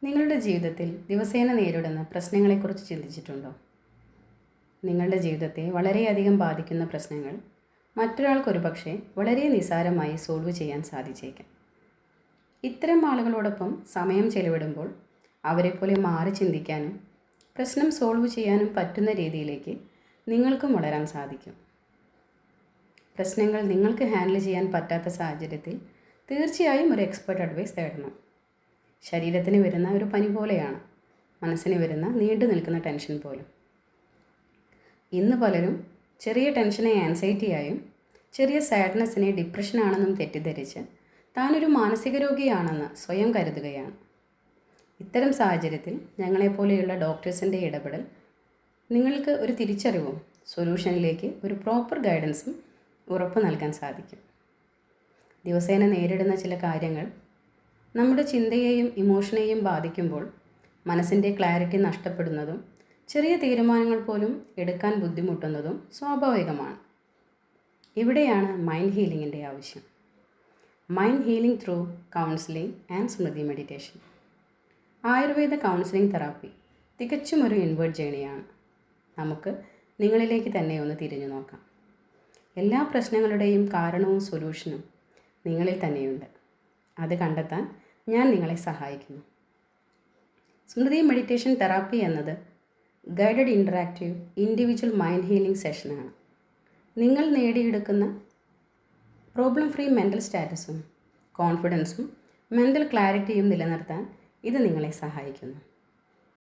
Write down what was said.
നിങ്ങളുടെ ജീവിതത്തിൽ ദിവസേന നേരിടുന്ന പ്രശ്നങ്ങളെക്കുറിച്ച് ചിന്തിച്ചിട്ടുണ്ടോ? നിങ്ങളുടെ ജീവിതത്തെ വളരെയധികം ബാധിക്കുന്ന പ്രശ്നങ്ങൾ മറ്റൊരാൾക്കൊരു പക്ഷേ വളരെ നിസ്സാരമായി സോൾവ് ചെയ്യാൻ സാധിച്ചേക്കാം. ഇത്തരം ആളുകളോടൊപ്പം സമയം ചെലവിടുമ്പോൾ അവരെപ്പോലെ മാറി ചിന്തിക്കാനും പ്രശ്നം സോൾവ് ചെയ്യാനും പറ്റുന്ന രീതിയിലേക്ക് നിങ്ങൾക്കും വളരാൻ സാധിക്കും. പ്രശ്നങ്ങൾ നിങ്ങൾക്ക് ഹാൻഡിൽ ചെയ്യാൻ പറ്റാത്ത സാഹചര്യത്തിൽ തീർച്ചയായും ഒരു എക്സ്പെർട്ട് അഡ്വൈസ് തേടണം. ശരീരത്തിന് വരുന്ന ഒരു പനി പോലെയാണ് മനസ്സിന് വരുന്ന നീണ്ടു നിൽക്കുന്ന ടെൻഷൻ പോലും. ഇന്ന് പലരും ചെറിയ ടെൻഷനെ ആൻസൈറ്റിയായും ചെറിയ സാഡ്നെസ്സിനെ ഡിപ്രഷനാണെന്നും തെറ്റിദ്ധരിച്ച് താനൊരു മാനസിക രോഗിയാണെന്ന് സ്വയം കരുതുകയാണ്. ഇത്തരം സാഹചര്യത്തിൽ ഞങ്ങളെപ്പോലെയുള്ള ഡോക്ടേഴ്സിൻ്റെ ഇടപെടൽ നിങ്ങൾക്ക് ഒരു തിരിച്ചറിവും സൊല്യൂഷനിലേക്ക് ഒരു പ്രോപ്പർ ഗൈഡൻസും ഉറപ്പ് നൽകാൻ സാധിക്കും. ദിവസേന നേരിടുന്ന ചില കാര്യങ്ങൾ നമ്മുടെ ചിന്തയെയും ഇമോഷനെയും ബാധിക്കുമ്പോൾ മനസ്സിൻ്റെ ക്ലാരിറ്റി നഷ്ടപ്പെടുന്നതും ചെറിയ തീരുമാനങ്ങൾ പോലും എടുക്കാൻ ബുദ്ധിമുട്ടുന്നതും സ്വാഭാവികമാണ്. ഇവിടെയാണ് മൈൻഡ് ഹീലിങ്ങിൻ്റെ ആവശ്യം. Mind healing through counselling and Smriti meditation. Ayurveda counselling therapy തികച്ചും ഒരു ഇൻവേർട്ട് ജേണിയാണ്. നമുക്ക് നിങ്ങളിലേക്ക് തന്നെ ഒന്ന് തിരിഞ്ഞു നോക്കാം. എല്ലാ പ്രശ്നങ്ങളുടെയും കാരണവും സൊല്യൂഷനും നിങ്ങളിൽ തന്നെയുണ്ട്. അത് കണ്ടെത്താൻ ഞാൻ നിങ്ങളെ സഹായിക്കുന്നു. സ്മൃതി മെഡിറ്റേഷൻ തെറാപ്പി എന്നത് guided interactive individual mind healing സെഷനാണ്. നിങ്ങൾ നേടിയെടുക്കുന്ന പ്രോബ്ലം ഫ്രീ മെൻ്റൽ സ്റ്റാറ്റസും കോൺഫിഡൻസും മെൻ്റൽ ക്ലാരിറ്റിയും നിലനിർത്താൻ ഇത് നിങ്ങളെ സഹായിക്കുന്നു.